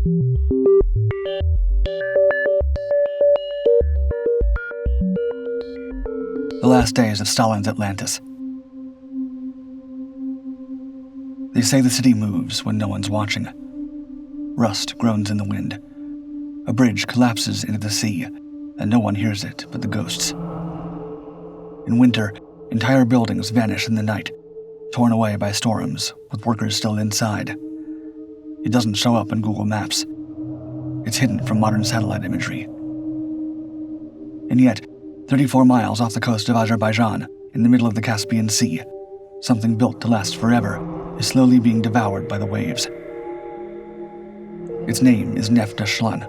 The last days of Stalin's Atlantis. They say the city moves when no one's watching. Rust groans in the wind. A bridge collapses into the sea, and no one hears it but the ghosts. In winter, entire buildings vanish in the night, torn away by storms, with workers still inside. It doesn't show up in Google Maps. It's hidden from modern satellite imagery. And yet, 34 miles off the coast of Azerbaijan, in the middle of the Caspian Sea, something built to last forever is slowly being devoured by the waves. Its name is Neft Daşları,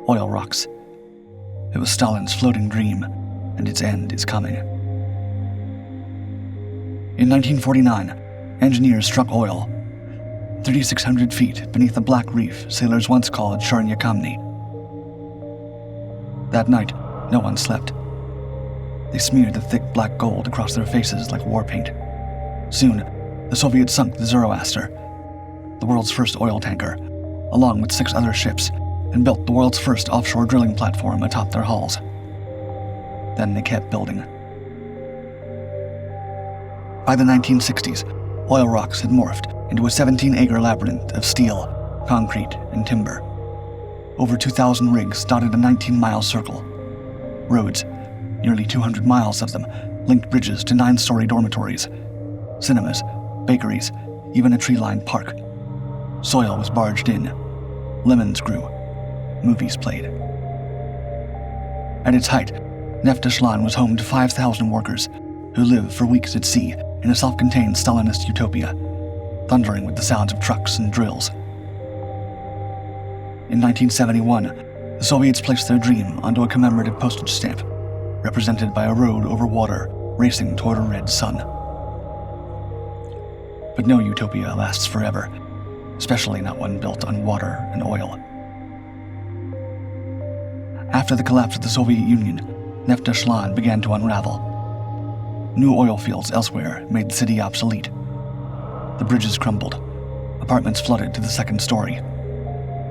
oil rocks. It was Stalin's floating dream, and its end is coming. In 1949, engineers struck oil. 3,600 feet beneath the black reef sailors once called Chornye Kamni. That night, no one slept. They smeared the thick black gold across their faces like war paint. Soon, the Soviets sunk the Zoroaster, the world's first oil tanker, along with 6 other ships, and built the world's first offshore drilling platform atop their hulls. Then they kept building. By the 1960s, oil rocks had morphed into a 17-acre labyrinth of steel, concrete, and timber. Over 2,000 rigs dotted a 19-mile circle. Roads, nearly 200 miles of them, linked bridges to 9-story dormitories, cinemas, bakeries, even a tree-lined park. Soil was barged in. Lemons grew. Movies played. At its height, Neft Daşları was home to 5,000 workers who lived for weeks at sea in a self-contained Stalinist utopia, thundering with the sounds of trucks and drills. In 1971, the Soviets placed their dream onto a commemorative postage stamp, represented by a road over water racing toward a red sun. But no utopia lasts forever, especially not one built on water and oil. After the collapse of the Soviet Union, Neft Daşları began to unravel. New oil fields elsewhere made the city obsolete. The bridges crumbled. Apartments flooded to the 2nd story.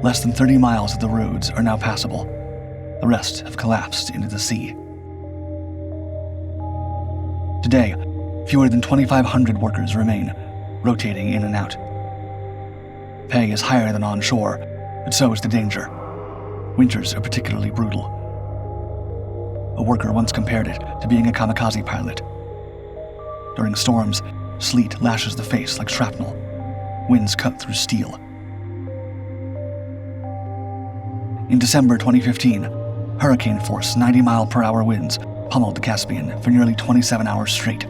Less than 30 miles of the roads are now passable. The rest have collapsed into the sea. Today, fewer than 2,500 workers remain, rotating in and out. Pay is higher than onshore, but so is the danger. Winters are particularly brutal. A worker once compared it to being a kamikaze pilot. During storms, sleet lashes the face like shrapnel. Winds cut through steel. In December 2015, hurricane-force 90-mile-per-hour winds pummeled the Caspian for nearly 27 hours straight.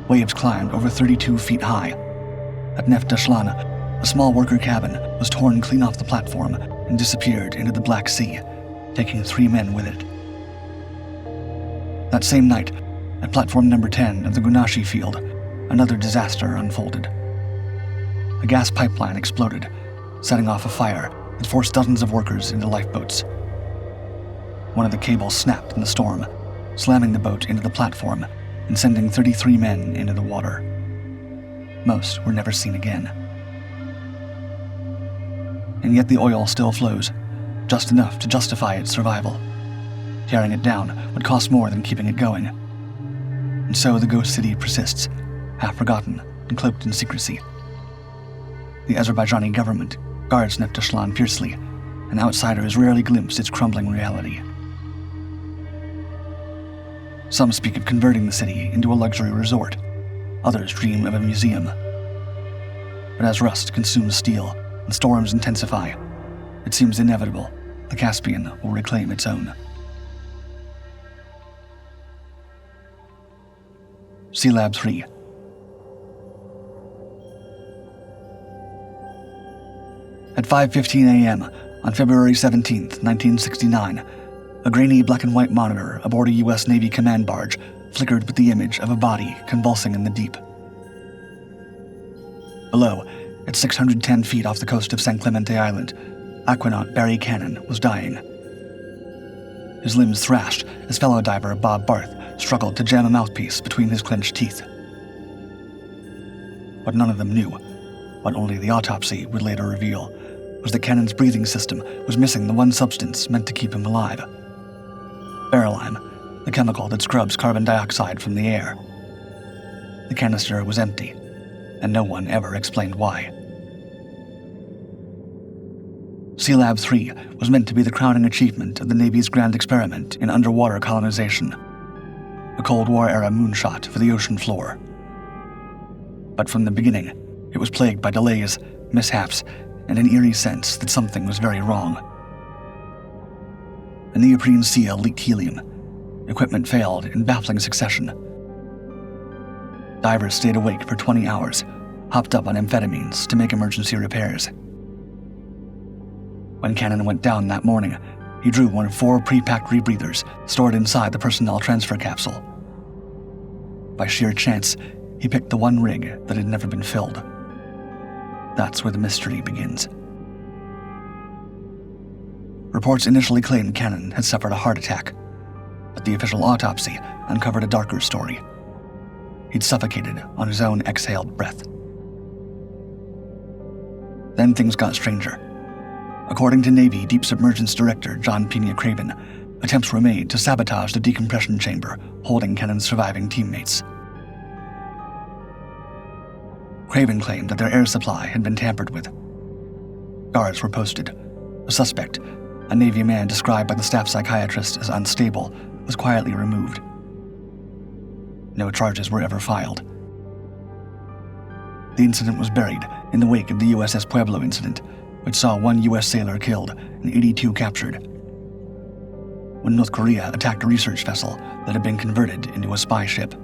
Waves climbed over 32 feet high. At Neft Daşları, a small worker cabin was torn clean off the platform and disappeared into the Black Sea, taking 3 men with it. That same night, at platform number 10 of the Groans field, another disaster unfolded. A gas pipeline exploded, setting off a fire that forced dozens of workers into lifeboats. One of the cables snapped in the storm, slamming the boat into the platform and sending 33 men into the water. Most were never seen again. And yet the oil still flows, just enough to justify its survival. Tearing it down would cost more than keeping it going. And so the ghost city persists, half-forgotten and cloaked in secrecy. The Azerbaijani government guards Neft Daşları fiercely, and outsiders rarely glimpse its crumbling reality. Some speak of converting the city into a luxury resort. Others dream of a museum. But as rust consumes steel and storms intensify, it seems inevitable the Caspian will reclaim its own. Sealab 3. At 5:15 a.m. on February 17, 1969, a grainy black-and-white monitor aboard a U.S. Navy command barge flickered with the image of a body convulsing in the deep. Below, at 610 feet off the coast of San Clemente Island, aquanaut Barry Cannon was dying. His limbs thrashed as fellow diver Bob Barth struggled to jam a mouthpiece between his clenched teeth. What none of them knew, what only the autopsy would later reveal, was that Cannon's breathing system was missing the one substance meant to keep him alive. Berylime, the chemical that scrubs carbon dioxide from the air. The canister was empty, and no one ever explained why. Sealab 3 was meant to be the crowning achievement of the Navy's grand experiment in underwater colonization, a Cold War-era moonshot for the ocean floor. But from the beginning, it was plagued by delays, mishaps, and an eerie sense that something was very wrong. The neoprene seal leaked helium. Equipment failed in baffling succession. Divers stayed awake for 20 hours, hopped up on amphetamines to make emergency repairs. When Cannon went down that morning, he drew one of 4 pre-packed rebreathers stored inside the personnel transfer capsule. By sheer chance, he picked the one rig that had never been filled. That's where the mystery begins. Reports initially claimed Cannon had suffered a heart attack, but the official autopsy uncovered a darker story. He'd suffocated on his own exhaled breath. Then things got stranger. According to Navy Deep Submergence Director John Pena Craven, attempts were made to sabotage the decompression chamber holding Cannon's surviving teammates. Craven claimed that their air supply had been tampered with. Guards were posted. A suspect, a Navy man described by the staff psychiatrist as unstable, was quietly removed. No charges were ever filed. The incident was buried in the wake of the USS Pueblo incident, which saw 1 U.S. sailor killed and 82 captured, when North Korea attacked a research vessel that had been converted into a spy ship.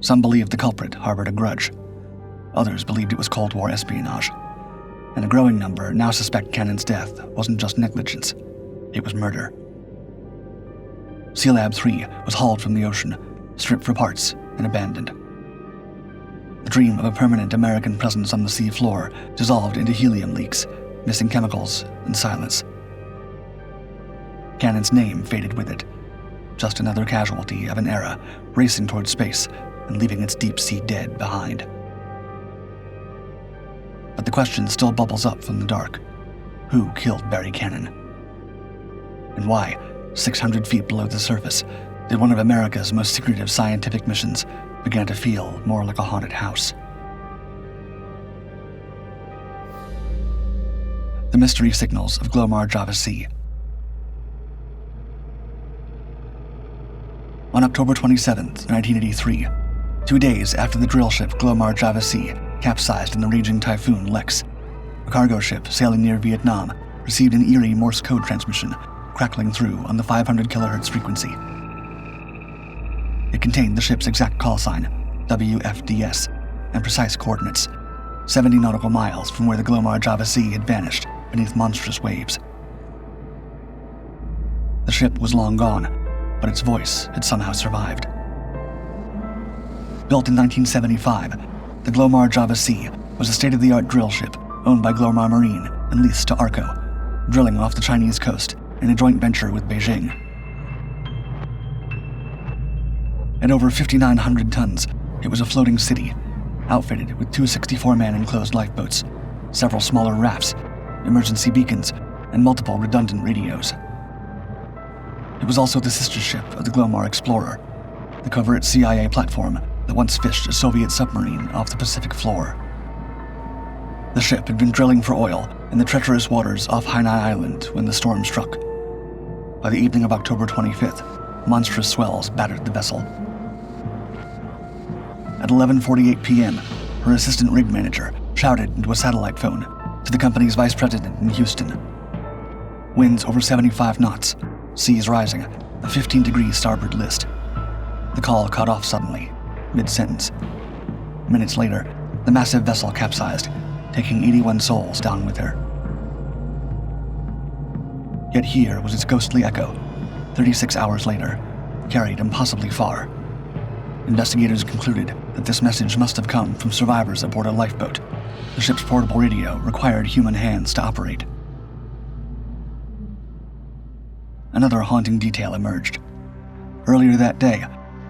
Some believed the culprit harbored a grudge. Others believed it was Cold War espionage. And a growing number now suspect Cannon's death wasn't just negligence, it was murder. Sealab 3 was hauled from the ocean, stripped for parts, and abandoned. The dream of a permanent American presence on the sea floor dissolved into helium leaks, missing chemicals, and silence. Cannon's name faded with it, just another casualty of an era racing toward space and leaving its deep-sea dead behind. But the question still bubbles up from the dark. Who killed Barry Cannon? And why, 600 feet below the surface, did one of America's most secretive scientific missions begin to feel more like a haunted house? The mystery signals of Glomar Java Sea. On October 27, 1983, 2 days after the drill ship Glomar Java Sea capsized in the raging typhoon Lex, a cargo ship sailing near Vietnam received an eerie Morse code transmission crackling through on the 500 kHz frequency. It contained the ship's exact call sign, WFDS, and precise coordinates, 70 nautical miles from where the Glomar Java Sea had vanished beneath monstrous waves. The ship was long gone, but its voice had somehow survived. Built in 1975, the Glomar Java Sea was a state-of-the-art drill ship owned by Glomar Marine and leased to Arco, drilling off the Chinese coast in a joint venture with Beijing. At over 5,900 tons, it was a floating city, outfitted with 2 64-man enclosed lifeboats, several smaller rafts, emergency beacons, and multiple redundant radios. It was also the sister ship of the Glomar Explorer, the covert CIA platform that once fished a Soviet submarine off the Pacific floor. The ship had been drilling for oil in the treacherous waters off Hainan Island when the storm struck. By the evening of October 25th, monstrous swells battered the vessel. At 11:48 p.m., her assistant rig manager shouted into a satellite phone to the company's vice president in Houston. Winds over 75 knots, seas rising, a 15-degree starboard list. The call cut off suddenly, mid-sentence. Minutes later, the massive vessel capsized, taking 81 souls down with her. Yet here was its ghostly echo, 36 hours later, carried impossibly far. Investigators concluded that this message must have come from survivors aboard a lifeboat. The ship's portable radio required human hands to operate. Another haunting detail emerged. Earlier that day,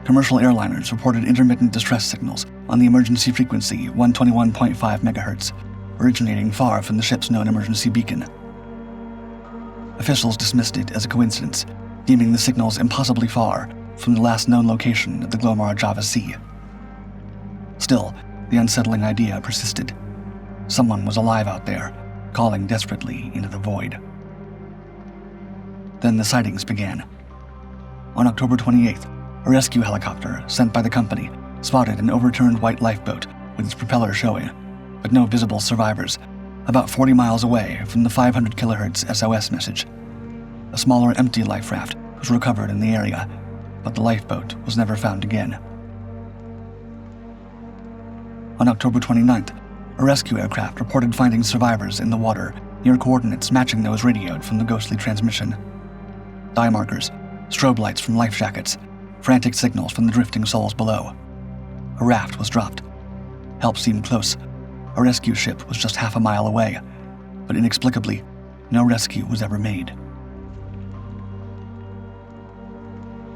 commercial airliners reported intermittent distress signals on the emergency frequency 121.5 MHz, originating far from the ship's known emergency beacon. Officials dismissed it as a coincidence, deeming the signals impossibly far from the last known location of the Glomar Java Sea. Still, the unsettling idea persisted. Someone was alive out there, calling desperately into the void. Then the sightings began. On October 28th, a rescue helicopter sent by the company spotted an overturned white lifeboat with its propeller showing, but no visible survivors, about 40 miles away from the 500 kHz SOS message. A smaller empty life raft was recovered in the area, but the lifeboat was never found again. On October 29th, a rescue aircraft reported finding survivors in the water near coordinates matching those radioed from the ghostly transmission. Dye markers, strobe lights from life jackets, frantic signals from the drifting souls below. A raft was dropped. Help seemed close. A rescue ship was just half a mile away, but inexplicably, no rescue was ever made.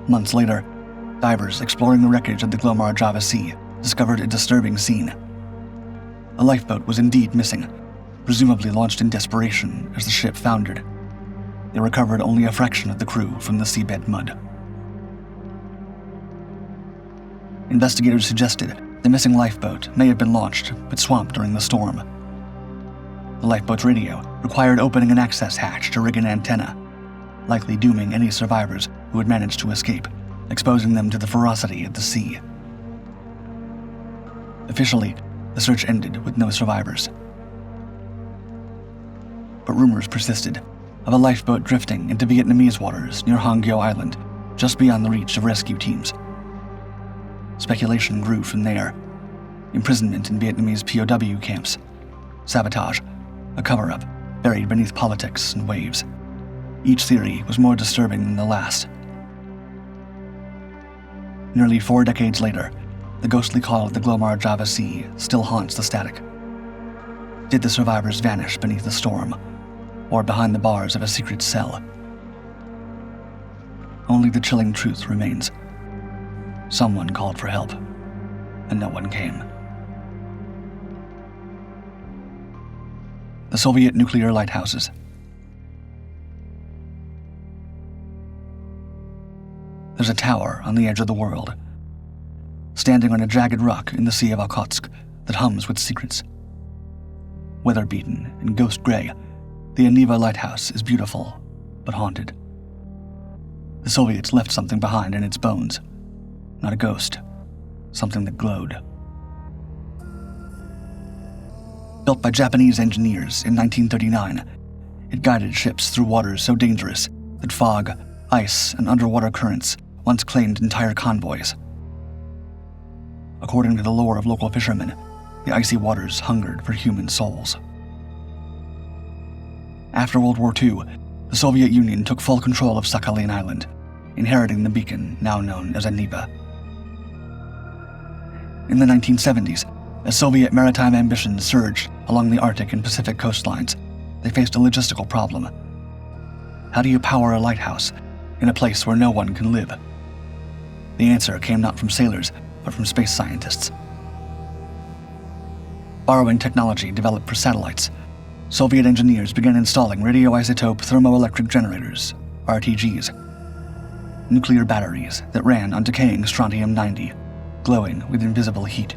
Months later, divers exploring the wreckage of the Glomar Java Sea discovered a disturbing scene. A lifeboat was indeed missing, presumably launched in desperation as the ship foundered. They recovered only a fraction of the crew from the seabed mud. Investigators suggested the missing lifeboat may have been launched but swamped during the storm. The lifeboat's radio required opening an access hatch to rig an antenna, likely dooming any survivors who had managed to escape, exposing them to the ferocity of the sea. Officially, the search ended with no survivors. But rumors persisted of a lifeboat drifting into Vietnamese waters near Hongyo Island, just beyond the reach of rescue teams. Speculation grew from there. Imprisonment in Vietnamese POW camps. Sabotage. A cover-up, buried beneath politics and waves. Each theory was more disturbing than the last. Nearly 4 decades later, the ghostly call of the Glomar Java Sea still haunts the static. Did the survivors vanish beneath the storm, or behind the bars of a secret cell? Only the chilling truth remains. Someone called for help, and no one came. The Soviet nuclear lighthouses. There's a tower on the edge of the world, standing on a jagged rock in the Sea of Okhotsk that hums with secrets. Weather-beaten and ghost-gray, the Aniva lighthouse is beautiful, but haunted. The Soviets left something behind in its bones. Not a ghost, something that glowed. Built by Japanese engineers in 1939, it guided ships through waters so dangerous that fog, ice, and underwater currents once claimed entire convoys. According to the lore of local fishermen, the icy waters hungered for human souls. After World War II, the Soviet Union took full control of Sakhalin Island, inheriting the beacon now known as Aniva. In the 1970s, as Soviet maritime ambitions surged along the Arctic and Pacific coastlines, they faced a logistical problem. How do you power a lighthouse in a place where no one can live? The answer came not from sailors, but from space scientists. Borrowing technology developed for satellites, Soviet engineers began installing radioisotope thermoelectric generators, RTGs, nuclear batteries that ran on decaying strontium-90, glowing with invisible heat.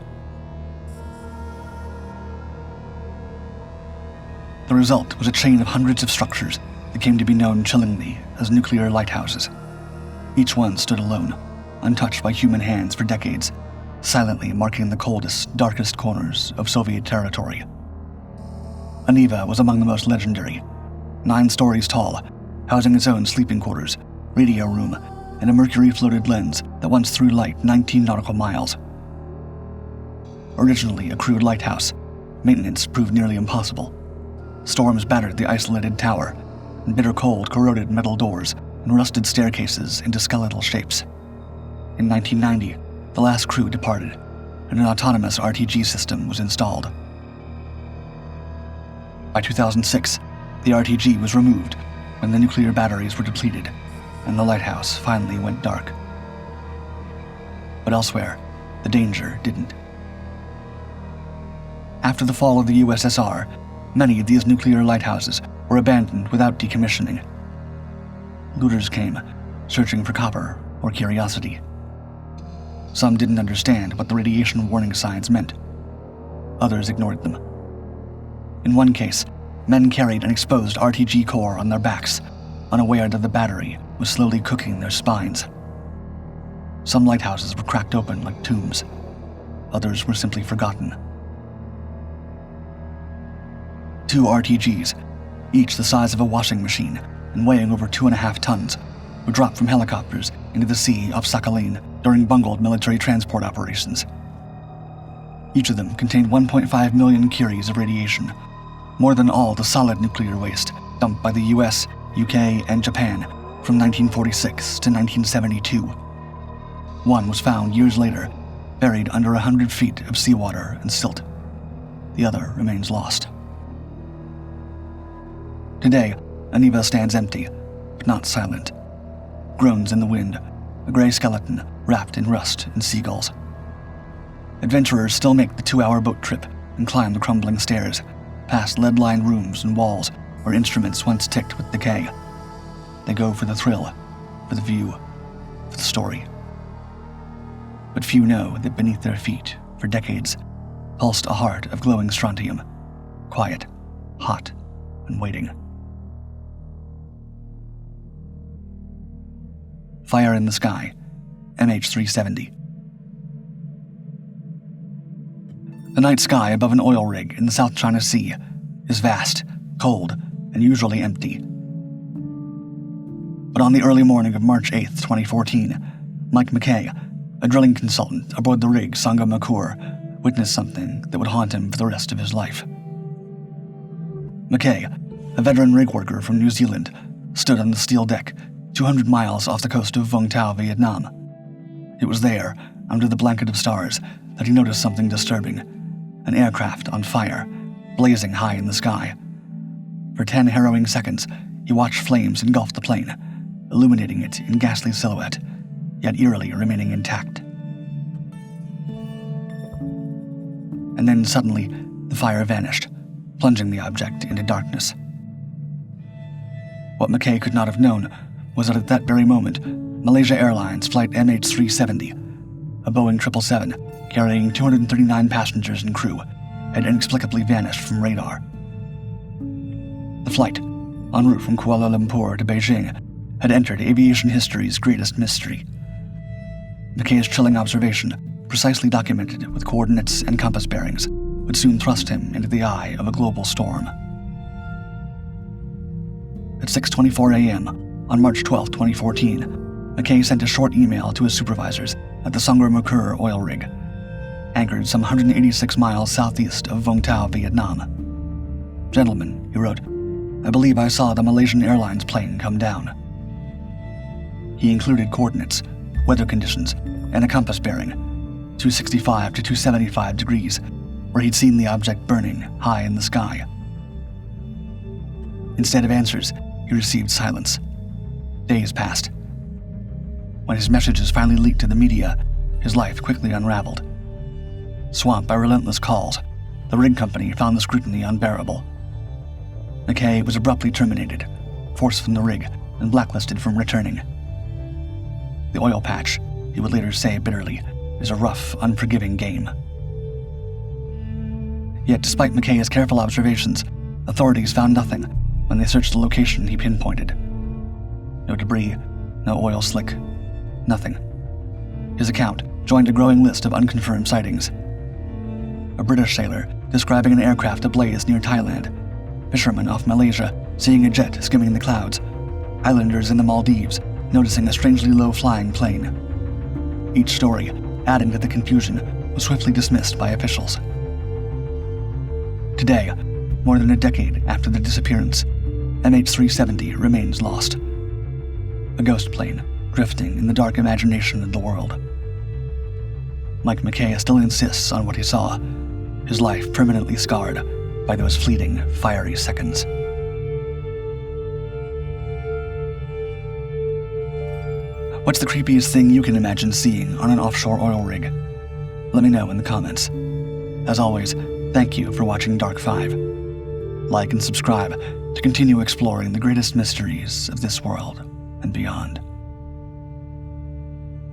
The result was a chain of hundreds of structures that came to be known chillingly as nuclear lighthouses. Each one stood alone, untouched by human hands for decades, silently marking the coldest, darkest corners of Soviet territory. Aniva was among the most legendary, 9 stories tall, housing its own sleeping quarters, radio room, and a mercury-floated lens that once threw light 19 nautical miles. Originally a crude lighthouse, maintenance proved nearly impossible. Storms battered the isolated tower, and bitter cold corroded metal doors and rusted staircases into skeletal shapes. In 1990, the last crew departed, and an autonomous RTG system was installed. By 2006, the RTG was removed when the nuclear batteries were depleted, and the lighthouse finally went dark. But elsewhere, the danger didn't. After the fall of the USSR, many of these nuclear lighthouses were abandoned without decommissioning. Looters came, searching for copper or curiosity. Some didn't understand what the radiation warning signs meant. Others ignored them. In one case, men carried an exposed RTG core on their backs, unaware that the battery was slowly cooking their spines. Some lighthouses were cracked open like tombs. Others were simply forgotten. 2 RTGs, each the size of a washing machine and weighing over 2.5 tons, were dropped from helicopters into the sea off Sakhalin during bungled military transport operations. Each of them contained 1.5 million curies of radiation, more than all the solid nuclear waste dumped by the US, UK, and Japan from 1946 to 1972. One was found years later, buried under 100 feet of seawater and silt. The other remains lost. Today, Aniva stands empty, but not silent. Groans in the wind, a gray skeleton wrapped in rust and seagulls. Adventurers still make the 2-hour boat trip and climb the crumbling stairs, past lead-lined rooms and walls where instruments once ticked with decay. They go for the thrill, for the view, for the story. But few know that beneath their feet, for decades, pulsed a heart of glowing strontium, quiet, hot, and waiting. Fire in the Sky, MH370. The night sky above an oil rig in the South China Sea is vast, cold, and usually empty. But on the early morning of March 8, 2014, Mike McKay, a drilling consultant aboard the rig Sangha Makur, witnessed something that would haunt him for the rest of his life. McKay, a veteran rig worker from New Zealand, stood on the steel deck 200 miles off the coast of Vung Tau, Vietnam. It was there, under the blanket of stars, that he noticed something disturbing. An aircraft on fire, blazing high in the sky. For 10 harrowing seconds, he watched flames engulf the plane, illuminating it in ghastly silhouette, yet eerily remaining intact. And then suddenly, the fire vanished, plunging the object into darkness. What McKay could not have known was that at that very moment, Malaysia Airlines Flight MH370, a Boeing 777 carrying 239 passengers and crew, had inexplicably vanished from radar. The flight, en route from Kuala Lumpur to Beijing, had entered aviation history's greatest mystery. McKay's chilling observation, precisely documented with coordinates and compass bearings, would soon thrust him into the eye of a global storm. At 6:24 a.m., on March 12, 2014, McKay sent a short email to his supervisors at the Sangha Makur oil rig, anchored some 186 miles southeast of Vung Tau, Vietnam. "Gentlemen," he wrote, "I believe I saw the Malaysian Airlines plane come down." He included coordinates, weather conditions, and a compass bearing, 265 to 275 degrees, where he'd seen the object burning high in the sky. Instead of answers, he received silence. Days passed. When his messages finally leaked to the media, his life quickly unraveled. Swamped by relentless calls, the rig company found the scrutiny unbearable. McKay was abruptly terminated, forced from the rig, and blacklisted from returning. The oil patch, he would later say bitterly, is a rough, unforgiving game. Yet despite McKay's careful observations, authorities found nothing when they searched the location he pinpointed. No debris, no oil slick, nothing. His account joined a growing list of unconfirmed sightings. A British sailor describing an aircraft ablaze near Thailand, fishermen off Malaysia seeing a jet skimming the clouds, islanders in the Maldives noticing a strangely low-flying plane. Each story, adding to the confusion, was swiftly dismissed by officials. Today, more than a decade after the disappearance, MH370 remains lost. A ghost plane, drifting in the dark imagination of the world. Mike McKay still insists on what he saw, his life permanently scarred by those fleeting, fiery seconds. What's the creepiest thing you can imagine seeing on an offshore oil rig? Let me know in the comments. As always, Thank you for watching Dark 5. Like and subscribe to continue exploring the greatest mysteries of this world and beyond.